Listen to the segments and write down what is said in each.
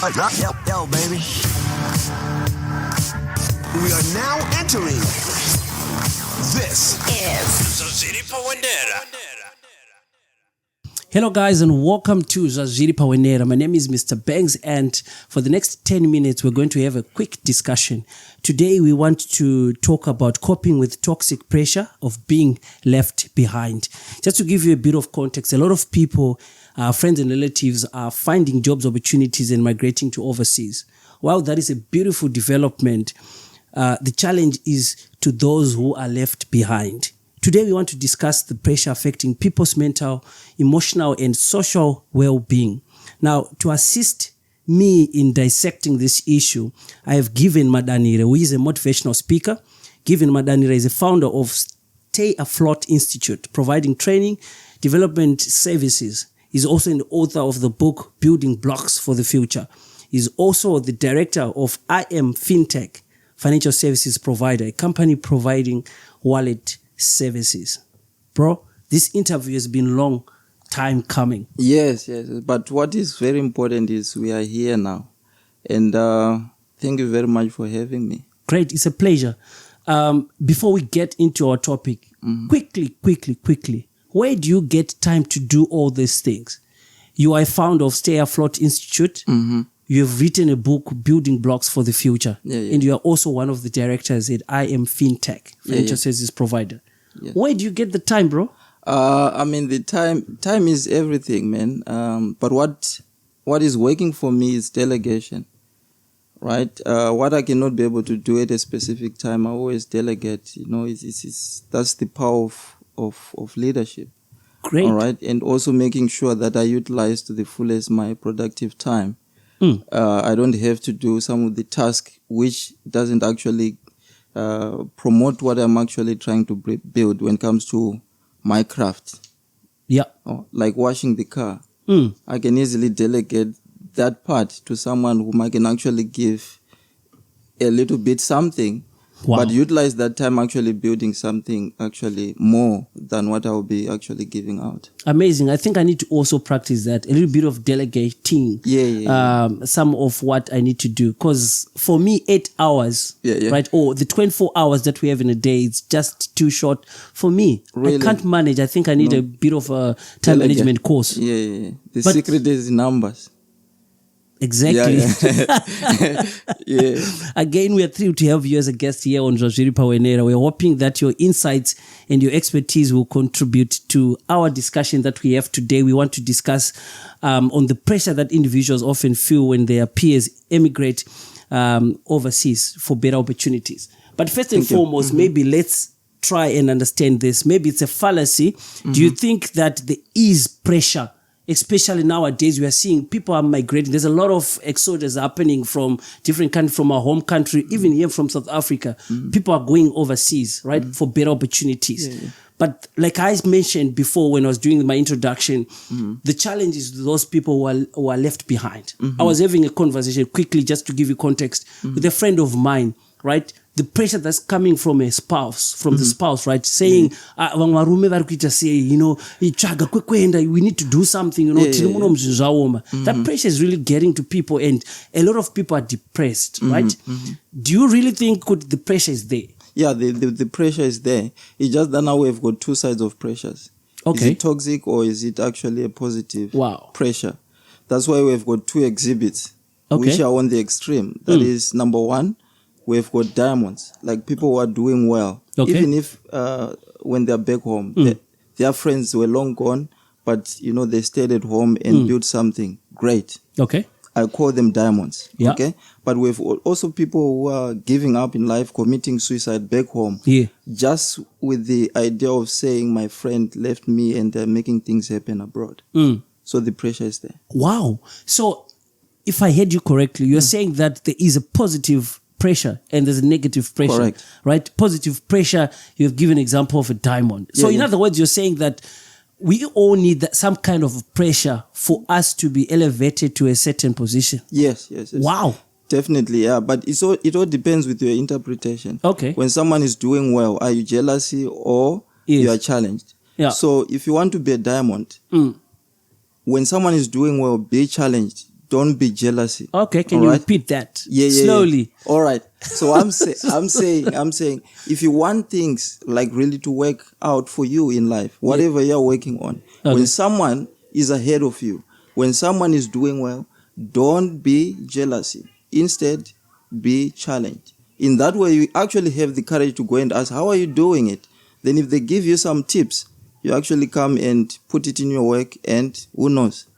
Yo, baby. We are now entering. This is Zaziri Pawendera. Hello guys and welcome to Zaziri Pawendera. My name is Mr. Banks and for the next 10 minutes we're going to have a quick discussion. Today we want to talk about coping with toxic pressure of being left behind. Just to give you a bit of context, a lot of people, friends and relatives are finding jobs opportunities and migrating to overseas. While that is a beautiful development, the challenge is to those who are left behind. Today, we want to discuss the pressure affecting people's mental, emotional, and social well-being. Now, to assist me in dissecting this issue, I have Given Madanire, who is a motivational speaker. Given Madanire is a founder of Stay Afloat Institute, providing training, development services. He's also an author of the book, Building Blocks for the Future. He's also the director of I Am Fintech, financial services provider, a company providing wallet services. Bro, this interview has been long time coming. Yes. But what is very important is we are here now. And thank you very much for having me. Great. It's a pleasure. Before we get into our topic, quickly, where do you get time to do all these things? You are a founder of Stay Afloat Institute. You have written a book, Building Blocks for the Future. Yeah. And you are also one of the directors at I Am Fintech, financial services provider. Yeah. Where do you get the time, bro? The time is everything, man. But what is working for me is delegation, right? What I cannot be able to do at a specific time, I always delegate. You know, that's the power of leadership. Great. All right, and also making sure that I utilize to the fullest my productive time. I don't have to do some of the tasks which doesn't actually promote what I'm actually trying to build when it comes to my craft. Yeah. Like washing the car. I can easily delegate that part to someone whom I can actually give a little bit something. Wow. But utilize that time actually building something actually more than what I'll be actually giving out. Amazing. I think I need to also practice that, a little bit of delegating some of what I need to do. Because for me, 8 hours, right, or the 24 hours that we have in a day, it's just too short for me. Really? I can't manage. I think I need a bit of a time management course. The secret is numbers. Exactly. Again, we are thrilled to have you as a guest here on Zaziri Pawendera. We're hoping that your insights and your expertise will contribute to our discussion that we have today. We want to discuss on the pressure that individuals often feel when their peers emigrate overseas for better opportunities. But first and foremost, maybe let's try and understand this. Maybe it's a fallacy. Do you think that there is pressure? Especially nowadays, we are seeing people are migrating. There's a lot of exodus happening from different countries, from our home country, even here from South Africa. People are going overseas, right, for better opportunities. But like I mentioned before when I was doing my introduction, the challenge is those people who are left behind. I was having a conversation quickly, just to give you context, with a friend of mine, right? The pressure that's coming from the spouse, right? Saying, you know, we need to do something, you know. That pressure is really getting to people, and a lot of people are depressed, right? Do you really think the pressure is there? Yeah, the pressure is there. It's just that now we've got two sides of pressures. Okay. Is it toxic or is it actually a positive pressure? That's why we've got two exhibits, which are on the extreme. That is, number one, we've got diamonds, like people who are doing well. Even if when they're back home, their friends were long gone, but, you know, they stayed at home and built something great. Okay. I call them diamonds. Yeah. Okay. But we've also people who are giving up in life, committing suicide back home. Yeah. Just with the idea of saying, my friend left me and they're making things happen abroad. So the pressure is there. Wow. So if I heard you correctly, you're saying that there is a positive pressure and there's a negative pressure. Correct. Right? Positive pressure, you've given an example of a diamond. So in other words, you're saying that we all need some kind of pressure for us to be elevated to a certain position. Yes. Wow. Definitely, yeah. But it all depends with your interpretation. Okay. When someone is doing well, are you jealousy or you are challenged? Yeah. So if you want to be a diamond, when someone is doing well, be challenged. don't be jealousy. Okay, can you repeat that slowly? Yeah. All right. So I'm saying, if you want things like really to work out for you in life, whatever you're working on, when someone is ahead of you, when someone is doing well, don't be jealousy. Instead, be challenged. In that way, you actually have the courage to go and ask, how are you doing it? Then if they give you some tips, you actually come and put it in your work, and who knows?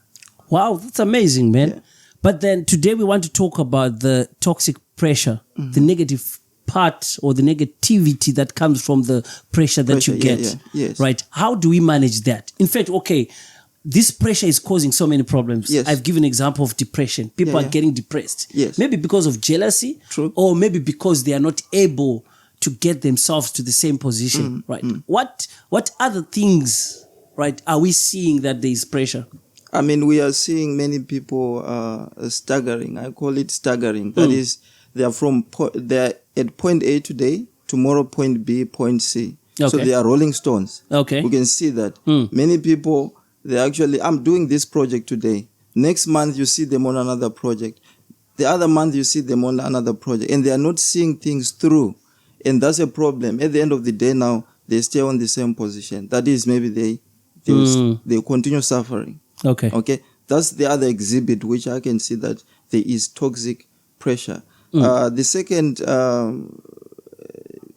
Wow, that's amazing, man. Yeah. But then today we want to talk about the toxic pressure, the negative part or the negativity that comes from the pressure that you get. Yes. Right? How do we manage that? In fact, this pressure is causing so many problems. Yes. I've given an example of depression. People are getting depressed. Yes. Maybe because of jealousy. True. Or maybe because they are not able to get themselves to the same position. Right? What other things, right, are we seeing that there is pressure? I mean, we are seeing many people staggering. I call it staggering. That is, they're at point A today, tomorrow point B, point C. Okay. So they are rolling stones. Okay. We can see that. Many people, I'm doing this project today. Next month, you see them on another project. The other month, you see them on another project. And they are not seeing things through. And that's a problem. At the end of the day now, they stay on the same position. That is, maybe they continue suffering. Okay. That's the other exhibit which I can see that there is toxic pressure. The second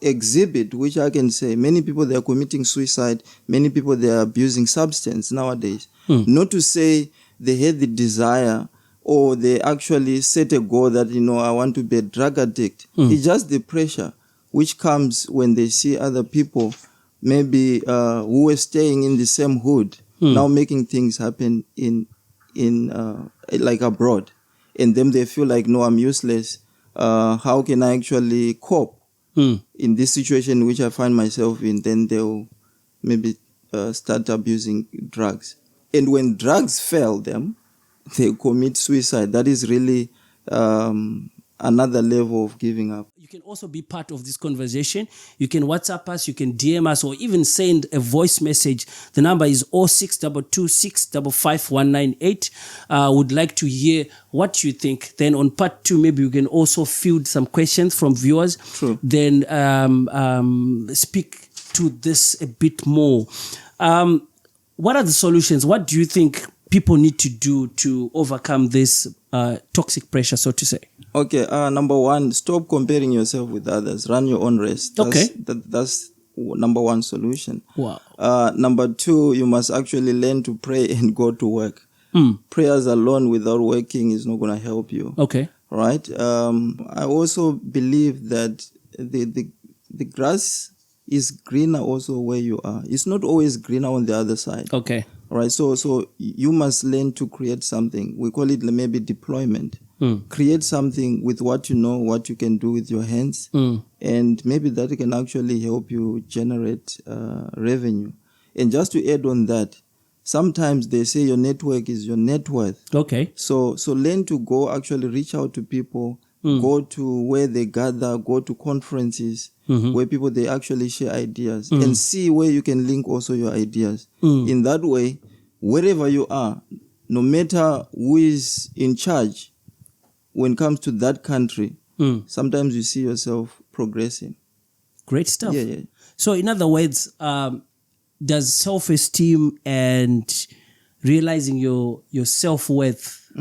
exhibit which I can say, many people, they are committing suicide. Many people, they are abusing substance nowadays. Not to say they had the desire or they actually set a goal that, I want to be a drug addict. It's just the pressure which comes when they see other people maybe who were staying in the same hood, now making things happen in like abroad. And then they feel like, no, I'm useless. How can I actually cope in this situation which I find myself in? Then they'll maybe start abusing drugs. And when drugs fail them, they commit suicide. That is really another level of giving up. You can also be part of this conversation. You can WhatsApp us, you can DM us, or even send a voice message. The number is 0622655198. Would like to hear what you think. Then on part 2, maybe you can also field some questions from viewers. True. Then speak to this a bit more. What are the solutions? What do you think people need to do to overcome this toxic pressure, so to say? Okay, number 1, stop comparing yourself with others. Run your own race. That's number 1 solution. Wow. Number 2, you must actually learn to pray and go to work. Prayers alone without working is not going to help you. Okay. Right? I also believe that the grass is greener also where you are. It's not always greener on the other side. Okay. Right, so you must learn to create something. We call it maybe deployment. Create something with what you know, what you can do with your hands, and maybe that can actually help you generate revenue. And just to add on that, sometimes they say your network is your net worth. Okay. So learn to go actually reach out to people, go to where they gather, go to conferences where people, they actually share ideas and see where you can link also your ideas. In that way, wherever you are, no matter who is in charge, when it comes to that country, sometimes you see yourself progressing. Great stuff. Yeah. So in other words, does self-esteem and realizing your self-worth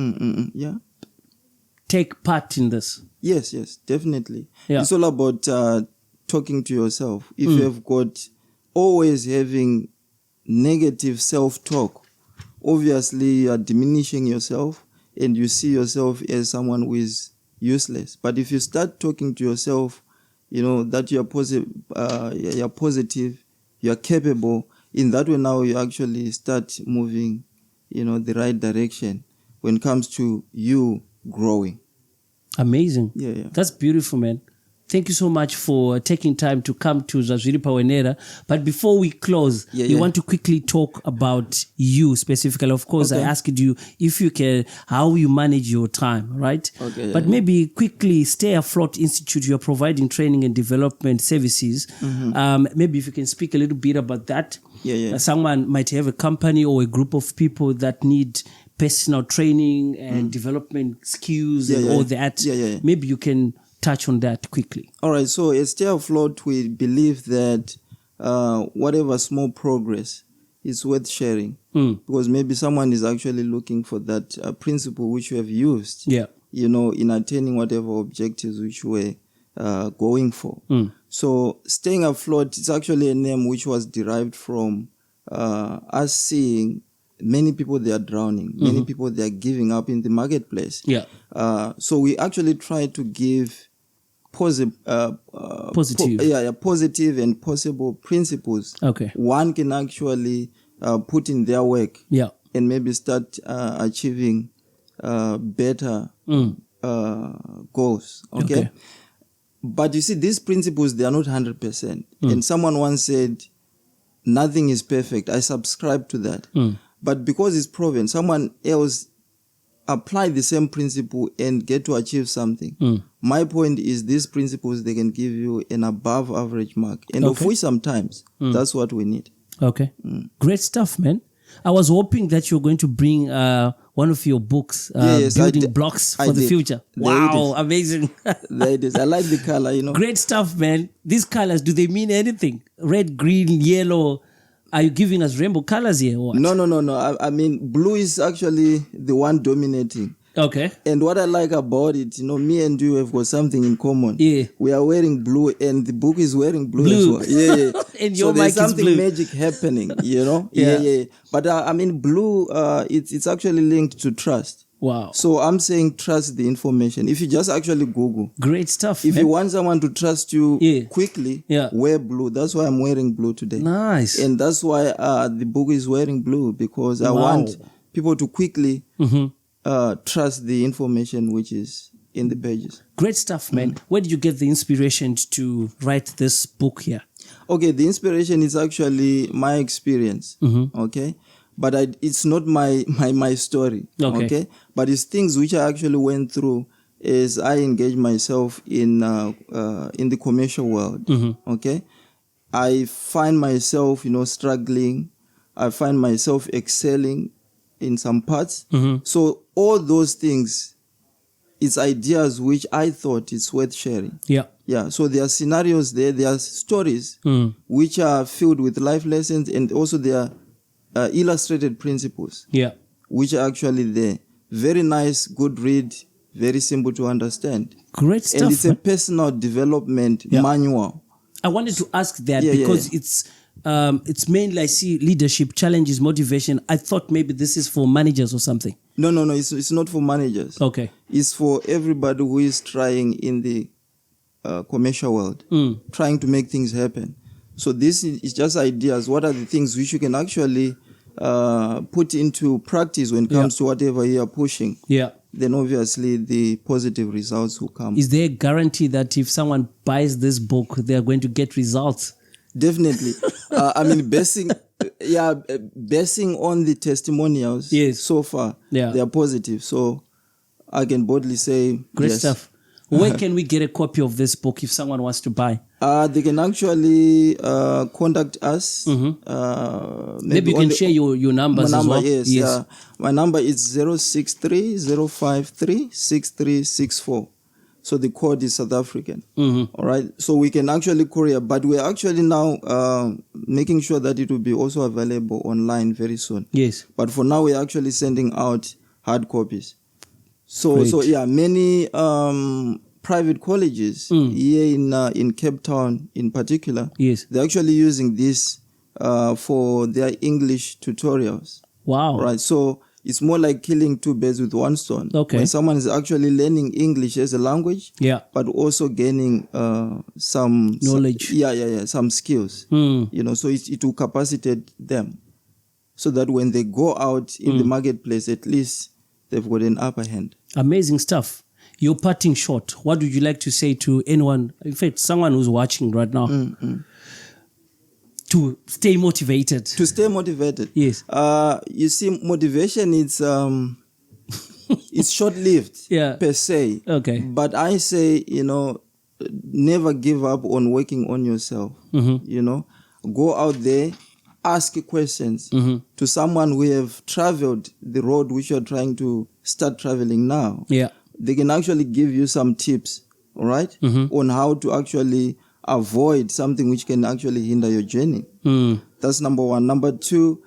take part in this? Yes, definitely. Yeah. It's all about talking to yourself. If you have got always having negative self-talk, obviously you are diminishing yourself and you see yourself as someone who is useless. But if you start talking to yourself, that you're positive, you're capable, in that way now you actually start moving, the right direction when it comes to you growing. Amazing. Yeah. That's beautiful, man. Thank you so much for taking time to come to Zwazviri Pawenera. But before we close, we want to quickly talk about you specifically. Of course, I asked you if you can, how you manage your time, right? Okay. But maybe quickly, Stay Afloat Institute, you're providing training and development services. Maybe if you can speak a little bit about that. Yeah. Someone might have a company or a group of people that need personal training and development skills and all that. Maybe you can touch on that quickly. All right. So at Stay Afloat, we believe that whatever small progress is worth sharing, because maybe someone is actually looking for that principle which you have used, in attaining whatever objectives which we're going for. So Staying Afloat is actually a name which was derived from us seeing many people they are drowning, many people they are giving up in the marketplace. So we actually try to give positive and possible principles. One can actually put in their work and maybe start achieving better goals. But you see, these principles, they are not 100%. And someone once said, nothing is perfect. I subscribe to that. But because it's proven, someone else apply the same principle and get to achieve something. My point is, these principles, they can give you an above average mark. And of which sometimes that's what we need. Great stuff, man. I was hoping that you're going to bring one of your books, Building Blocks for the Future. Wow, amazing. There it is. I like the color, Great stuff, man. These colors, do they mean anything? Red, green, yellow. Are you giving us rainbow colors here or what? No. I mean, blue is actually the one dominating. And what I like about it, me and you have got something in common. We are wearing blue and the book is wearing blue as well. And so your there's mic is something blue. magic happening, But I mean, blue, it's actually linked to trust. Wow. So I'm saying trust the information. If you just actually Google. Great stuff. If you want someone to trust you quickly, wear blue. That's why I'm wearing blue today. Nice. And that's why the book is wearing blue, because I want people to quickly trust the information which is in the pages. Great stuff, man. Where did you get the inspiration to write this book here? The inspiration is actually my experience. But it's not my story. But it's things which I actually went through as I engaged myself in the commercial world. I find myself, struggling. I find myself excelling in some parts. So all those things, it's ideas which I thought it's worth sharing. So there are scenarios there are stories which are filled with life lessons, and also there are illustrated principles which are actually there. Very nice, good read, very simple to understand. Great stuff. And it's a personal development manual. I wanted to ask that because it's mainly, I see leadership, challenges, motivation. I thought maybe this is for managers or something. No, it's not for managers. It's for everybody who is trying in the commercial world, trying to make things happen. So this is just ideas. What are the things which you can actually put into practice when it comes to whatever you are pushing? Then obviously the positive results will come. Is there a guarantee that if someone buys this book, they are going to get results? Definitely. I mean, basing on the testimonials so far, they are positive. So I can boldly say great stuff. Where can we get a copy of this book if someone wants to buy? They can actually contact us. Maybe you can share your numbers as well. Yes. My number is 063-053-6364. So the code is South African. All right. So we can actually courier, but we're actually now making sure that it will be also available online very soon. But for now, we're actually sending out hard copies. So many private colleges here in Cape Town in particular, they're actually using this for their English tutorials. Wow. Right. So it's more like killing two birds with one stone. When someone is actually learning English as a language, but also gaining some knowledge. Some skills. So it will capacitate them so that when they go out in the marketplace, at least they've got an upper hand. Amazing stuff. Your parting shot, what would you like to say to anyone, in fact, someone who's watching right now, to stay motivated? To stay motivated? Yes. You see, motivation is it's short-lived per se. But I say, never give up on working on yourself. Go out there, ask questions to someone who have traveled the road which you're trying to start traveling now. Yeah. They can actually give you some tips, all right, on how to actually avoid something which can actually hinder your journey. That's number one. Number two,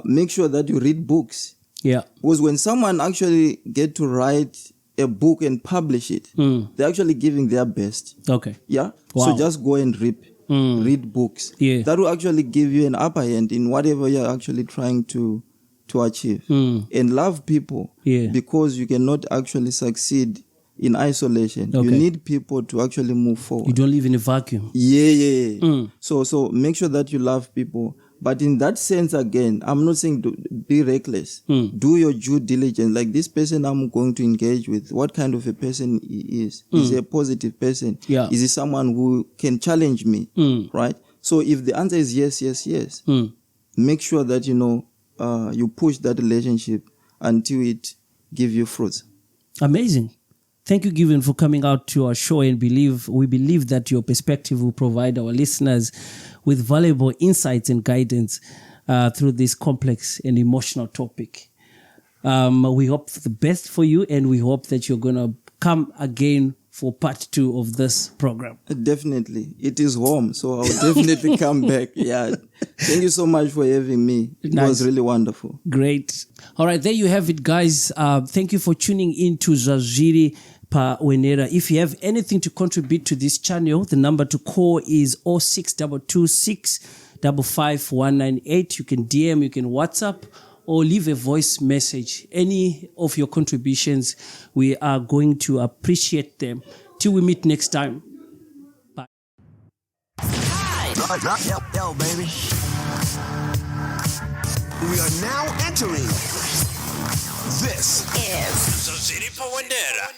make sure that you read books. Yeah. Because when someone actually get to write a book and publish it, they're actually giving their best. Okay. Yeah. Wow. So just go and read books. Yeah. That will actually give you an upper hand in whatever you're actually trying to achieve. And love people. Yeah. Because you cannot actually succeed in isolation. Okay. You need people to actually move forward. You don't live in a vacuum. Yeah. So make sure that you love people. But in that sense, again, I'm not saying be reckless. Do your due diligence. Like this person I'm going to engage with, what kind of a person he is? Is he a positive person? Yeah. Is he someone who can challenge me? Right? So if the answer is yes, make sure that, you push that relationship until it give you fruits. Amazing. Thank you, Given, for coming out to our show, and we believe that your perspective will provide our listeners with valuable insights and guidance through this complex and emotional topic. We hope for the best for you, and we hope that you're going to come again for part 2 of this program. Definitely. It is home, so I'll definitely come back. Yeah. Thank you so much for having me. It was really wonderful. Great. All right, there you have it, guys. Thank you for tuning in to Zwazviri Pa Wenera. If you have anything to contribute to this channel, the number to call is 06226 55198. You can DM, you can WhatsApp, or leave a voice message. Any of your contributions, we are going to appreciate them. Till we meet next time. Bye. Yo, baby. We are now entering. This is Zwazviri Pa Wenera.